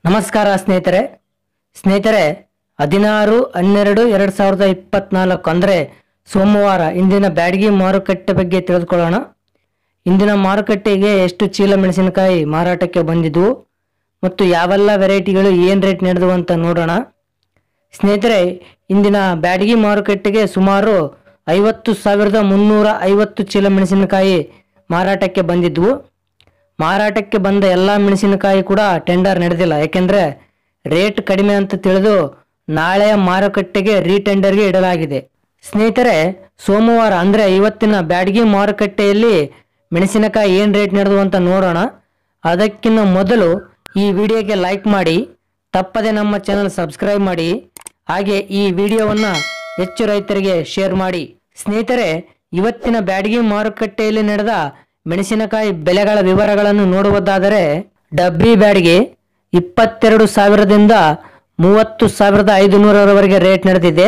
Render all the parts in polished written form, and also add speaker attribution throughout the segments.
Speaker 1: ನಮಸ್ಕಾರ ಸ್ನೇಹಿತರೆ. 16/12/2024 ಅಂದರೆ ಸೋಮವಾರ ಇಂದಿನ ಬ್ಯಾಡಗಿ ಮಾರುಕಟ್ಟೆ ಬಗ್ಗೆ ತಿಳಿದುಕೊಳ್ಳೋಣ. ಇಂದಿನ ಮಾರುಕಟ್ಟೆಗೆ ಎಷ್ಟು ಚೀಲ ಮೆಣಸಿನಕಾಯಿ ಮಾರಾಟಕ್ಕೆ ಬಂದಿದ್ವು ಮತ್ತು ಯಾವೆಲ್ಲ ವೆರೈಟಿಗಳು ಏನು ರೇಟ್ ನಡೆದವು ಅಂತ ನೋಡೋಣ. ಸ್ನೇಹಿತರೆ, ಇಂದಿನ ಬ್ಯಾಡಗಿ ಮಾರುಕಟ್ಟೆಗೆ ಸುಮಾರು 50,350 ಚೀಲ ಮೆಣಸಿನಕಾಯಿ ಮಾರಾಟಕ್ಕೆ ಬಂದಿದ್ವು. ಮಾರಾಟಕ್ಕೆ ಬಂದ ಎಲ್ಲ ಮೆಣಸಿನಕಾಯಿ ಕೂಡ ಟೆಂಡರ್ ನಡೆದಿಲ್ಲ, ಯಾಕೆಂದರೆ ರೇಟ್ ಕಡಿಮೆ ಅಂತ ತಿಳಿದು ನಾಳೆಯ ಮಾರುಕಟ್ಟೆಗೆ ರೀಟೆಂಡರ್ಗೆ ಇಡಲಾಗಿದೆ. ಸ್ನೇಹಿತರೆ, ಸೋಮವಾರ ಅಂದರೆ ಇವತ್ತಿನ ಬ್ಯಾಡಗಿ ಮಾರುಕಟ್ಟೆಯಲ್ಲಿ ಮೆಣಸಿನಕಾಯಿ ಏನು ರೇಟ್ ನಡೆದು ಅಂತ ನೋಡೋಣ. ಅದಕ್ಕಿಂತ ಮೊದಲು ಈ ವಿಡಿಯೋಗೆ ಲೈಕ್ ಮಾಡಿ, ತಪ್ಪದೆ ನಮ್ಮ ಚಾನಲ್ ಸಬ್ಸ್ಕ್ರೈಬ್ ಮಾಡಿ, ಹಾಗೆ ಈ ವಿಡಿಯೋವನ್ನು ಹೆಚ್ಚು ರೈತರಿಗೆ ಶೇರ್ ಮಾಡಿ. ಸ್ನೇಹಿತರೆ, ಇವತ್ತಿನ ಬ್ಯಾಡಗಿ ಮಾರುಕಟ್ಟೆಯಲ್ಲಿ ನಡೆದ ಮೆಣಸಿನಕಾಯಿ ಬೆಲೆಗಳ ವಿವರಗಳನ್ನು ನೋಡುವುದಾದರೆ, ಡಬ್ಬಿ ಬ್ಯಾಡಗಿ 22,000ದಿಂದ 30,500ರವರೆಗೆ ರೇಟ್ ನಡೆದಿದೆ.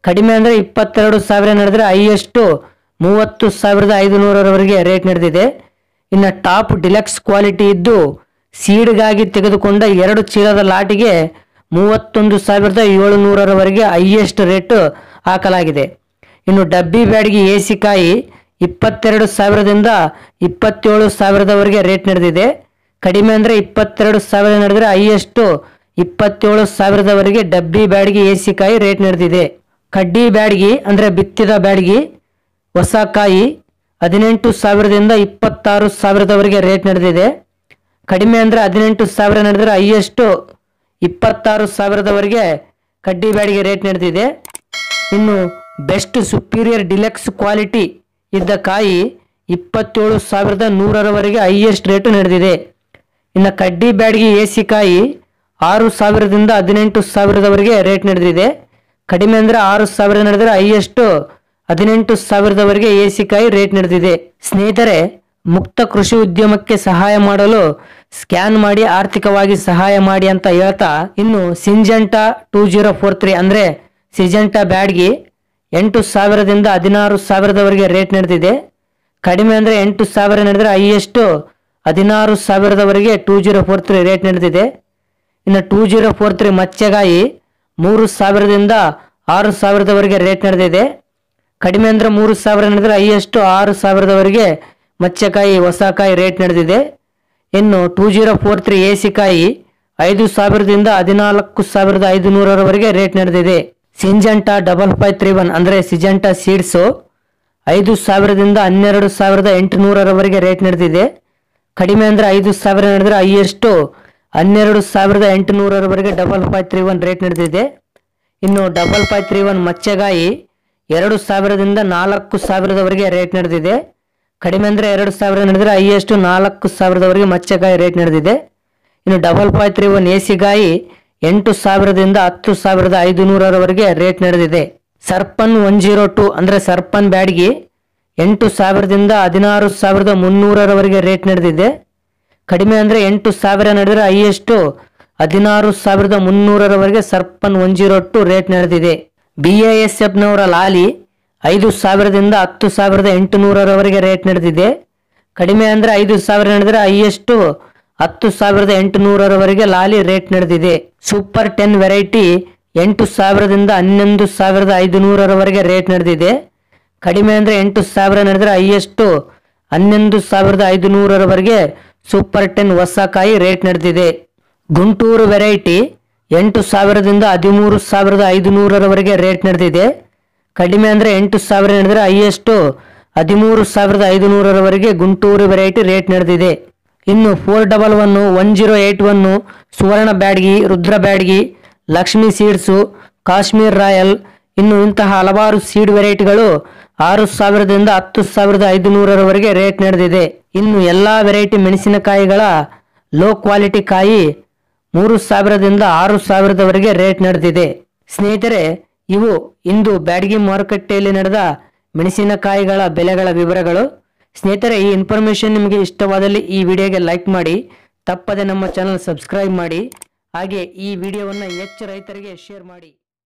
Speaker 1: ಕಡಿಮೆ ಅಂದರೆ 22,000 ನಡೆದರೆ ಹೈಯೆಸ್ಟ್ 30,500ರವರೆಗೆ ರೇಟ್ ನಡೆದಿದೆ. ಇನ್ನು ಟಾಪ್ ಡಿಲಕ್ಸ್ ಕ್ವಾಲಿಟಿ ಇದ್ದು ಸೀಡ್ಗಾಗಿ ತೆಗೆದುಕೊಂಡ 2 ಚೀಲದ ಲಾಟಿಗೆ 31,700ರವರೆಗೆ ಹೈಯೆಸ್ಟ್ ರೇಟ್ ಹಾಕಲಾಗಿದೆ. ಇನ್ನು ಡಬ್ಬಿ ಬ್ಯಾಡಗಿ ಎಸಿ ಕಾಯಿ 22,000ದಿಂದ 27,000ರವರೆಗೆ ರೇಟ್ ನಡೆದಿದೆ. ಕಡಿಮೆ ಅಂದರೆ 22,000 ನಡೆದರೆ ಹೈಯೆಸ್ಟ್ 27,000ರವರೆಗೆ ಡಬ್ಬಿ ಬ್ಯಾಡಗಿ ಎಸಿ ಕಾಯಿ ರೇಟ್ ನಡೆದಿದೆ. ಕಡ್ಡಿ ಬ್ಯಾಡಗಿ ಅಂದರೆ ಬಿತ್ತಿದ ಬ್ಯಾಡಗಿ ಹೊಸ ಕಾಯಿ 18,000ದಿಂದ 26,000ರವರೆಗೆ ರೇಟ್ ನಡೆದಿದೆ. ಕಡಿಮೆ ಅಂದರೆ 18,000 ನಡೆದರೆ ಹೈಯೆಸ್ಟ್ 26,000ರವರೆಗೆ ಕಡ್ಡಿ ಬ್ಯಾಡಗಿ ರೇಟ್ ನಡೆದಿದೆ. ಇನ್ನು ಬೆಸ್ಟ್ ಸುಪೀರಿಯರ್ ಡಿಲಕ್ಸ್ ಕ್ವಾಲಿಟಿ ಇದ್ದ ಕಾಯಿ 27,100ರವರೆಗೆ ಹೈಯೆಸ್ಟ್ ರೇಟು ನಡೆದಿದೆ. ಇನ್ನು ಕಡ್ಡಿ ಬ್ಯಾಡಗಿ ಎಸಿ ಕಾಯಿ 6,000ದಿಂದ 18,000ರವರೆಗೆ ರೇಟ್ ನಡೆದಿದೆ. ಕಡಿಮೆ ಅಂದರೆ 6,000 ನಡೆದರೆ ಹೈಯೆಸ್ಟ್ 18,000ರವರೆಗೆ ಎಸಿ ಕಾಯಿ ರೇಟ್ ನಡೆದಿದೆ. ಸ್ನೇಹಿತರೆ, ಮುಕ್ತ ಕೃಷಿ ಉದ್ಯಮಕ್ಕೆ ಸಹಾಯ ಮಾಡಲು ಸ್ಕ್ಯಾನ್ ಮಾಡಿ ಆರ್ಥಿಕವಾಗಿ ಸಹಾಯ ಮಾಡಿ ಅಂತ ಹೇಳ್ತಾ, ಇನ್ನು ಸಿಂಜೆಂಟಾ 2043 ಅಂದರೆ ಸಿಂಜೆಂಟಾ ಬ್ಯಾಡಗಿ 8,000ದಿಂದ 16,000ರವರೆಗೆ ರೇಟ್ ನಡೆದಿದೆ. ಕಡಿಮೆ ಅಂದರೆ 8,000 ನಡೆದರೆ ಹೈಯೆಸ್ಟ್ 16,000ರವರೆಗೆ 2043 ರೇಟ್ ನಡೆದಿದೆ. ಇನ್ನು 2043 ಮಚ್ಚೆಗಾಯಿ 3,000ದಿಂದ 6,000ರವರೆಗೆ ರೇಟ್ ನಡೆದಿದೆ. ಕಡಿಮೆ ಅಂದರೆ 3,000 ನಡೆದರೆ ಹೈಯೆಸ್ಟ್ 6,000ರವರೆಗೆ ಮಚ್ಚೆಕಾಯಿ ಹೊಸ ಕಾಯಿ ರೇಟ್ ನಡೆದಿದೆ. ಇನ್ನು 2043 ಎಸಿ ಕಾಯಿ 5,000ದಿಂದ 14,500ರವರೆಗೆ ರೇಟ್ ನಡೆದಿದೆ. ಸಿಂಜೆಂಟಾ 5531 ಅಂದರೆ ಸಿಂಜೆಂಟಾ ಸೀಡ್ಸು 5,000ದಿಂದ 12,800ರವರೆಗೆ ರೇಟ್ ನಡೆದಿದೆ. ಕಡಿಮೆ ಅಂದರೆ 5,000 ನಡೆದರೆ ಹೈಯೆಸ್ಟ್ 12,800ರವರೆಗೆ 5531 ರೇಟ್ ನಡೆದಿದೆ. ಇನ್ನು 5531 ಮಚ್ಚೆಗಾಯಿ 2,000ದಿಂದ 4,000ರವರೆಗೆ ರೇಟ್ ನಡೆದಿದೆ. ಕಡಿಮೆ ಅಂದರೆ 2,000 ನಡೆದರೆ ಹೈಯೆಸ್ಟ್ 4,000ರವರೆಗೆ ಮಚ್ಚೆಗಾಯಿ ರೇಟ್ ನಡೆದಿದೆ. ಇನ್ನು 5531 ಎಸಿ ಗಾಯಿ 8,000ದಿಂದ 10,500ರವರೆಗೆ ರೇಟ್ ನಡೆದಿದೆ. ಸರ್ಪನ್ 102 ಅಂದರೆ ಸರ್ಪನ್ ಬ್ಯಾಡಗಿ 8,000ದಿಂದ 16,300ರವರೆಗೆ ರೇಟ್ ನಡೆದಿದೆ. ಕಡಿಮೆ ಅಂದರೆ 8,000 ನಡೆದರೆ ಹೈಯೆಸ್ಟ್ 16,300ರವರೆಗೆ ಸರ್ಪನ್ 102 ರೇಟ್ ನಡೆದಿದೆ. BASFನವರ ಲಾಲಿ 5,000ದಿಂದ 10,800ರವರೆಗೆ ರೇಟ್ ನಡೆದಿದೆ. ಕಡಿಮೆ ಅಂದರೆ 5,000 ನಡೆದರೆ ಹೈಯೆಸ್ಟ್ 10,800ರವರೆಗೆ ಲಾಲಿ ರೇಟ್ ನಡೆದಿದೆ. ಸೂಪರ್ 10 ವೆರೈಟಿ 8,000ದಿಂದ 11,500ರವರೆಗೆ ರೇಟ್ ನಡೆದಿದೆ. ಕಡಿಮೆ ಅಂದರೆ 8,000 ನಡೆದರೆ ಹೈಯೆಸ್ಟ್ 11,500ರವರೆಗೆ ಸೂಪರ್ 10 ಹೊಸ ಕಾಯಿ ರೇಟ್ ನಡೆದಿದೆ. ಗುಂಟೂರು ವೆರೈಟಿ 8,000ದಿಂದ 13,500ರವರೆಗೆ ರೇಟ್ ನಡೆದಿದೆ. ಕಡಿಮೆ ಅಂದರೆ 8,000 ನಡೆದರೆ ಹೈಯೆಸ್ಟ್ 13,500ರವರೆಗೆ ಗುಂಟೂರು ವೆರೈಟಿ ರೇಟ್ ನಡೆದಿದೆ. ಇನ್ನು 411 1081 ಸುವರ್ಣ ಬ್ಯಾಡಗಿ, ರುದ್ರ ಬ್ಯಾಡಗಿ, ಲಕ್ಷ್ಮಿ ಸೀಡ್ಸು, ಕಾಶ್ಮೀರ್ ರಾಯಲ್, ಇನ್ನು ಇಂತಹ ಹಲವಾರು ಸೀಡ್ ವೆರೈಟಿಗಳು 6,000ದಿಂದ 10,500ರವರೆಗೆ ರೇಟ್ ನಡೆದಿದೆ. ಇನ್ನು ಎಲ್ಲ ವೆರೈಟಿ ಮೆಣಸಿನಕಾಯಿಗಳ ಲೋ ಕ್ವಾಲಿಟಿ ಕಾಯಿ 3,000ದಿಂದ 6,000ರವರೆಗೆ ರೇಟ್ ನಡೆದಿದೆ. ಸ್ನೇಹಿತರೆ, ಇವು ಇಂದು ಬ್ಯಾಡಗಿ ಮಾರುಕಟ್ಟೆಯಲ್ಲಿ ನಡೆದ ಮೆಣಸಿನಕಾಯಿಗಳ ಬೆಲೆಗಳ ವಿವರಗಳು. ಸ್ನೇಹಿತರೆ, ಈ ಇನ್ಫಾರ್ಮೇಷನ್ ನಿಮಗೆ ಇಷ್ಟವಾದಲ್ಲಿ ಈ ವಿಡಿಯೋಗೆ ಲೈಕ್ ಮಾಡಿ, ತಪ್ಪದೆ ನಮ್ಮ ಚಾನಲ್ ಸಬ್ಸ್ಕ್ರೈಬ್ ಮಾಡಿ, ಹಾಗೆ ಈ ವಿಡಿಯೋವನ್ನು ಹೆಚ್ಚು ರೈತರಿಗೆ ಶೇರ್ ಮಾಡಿ.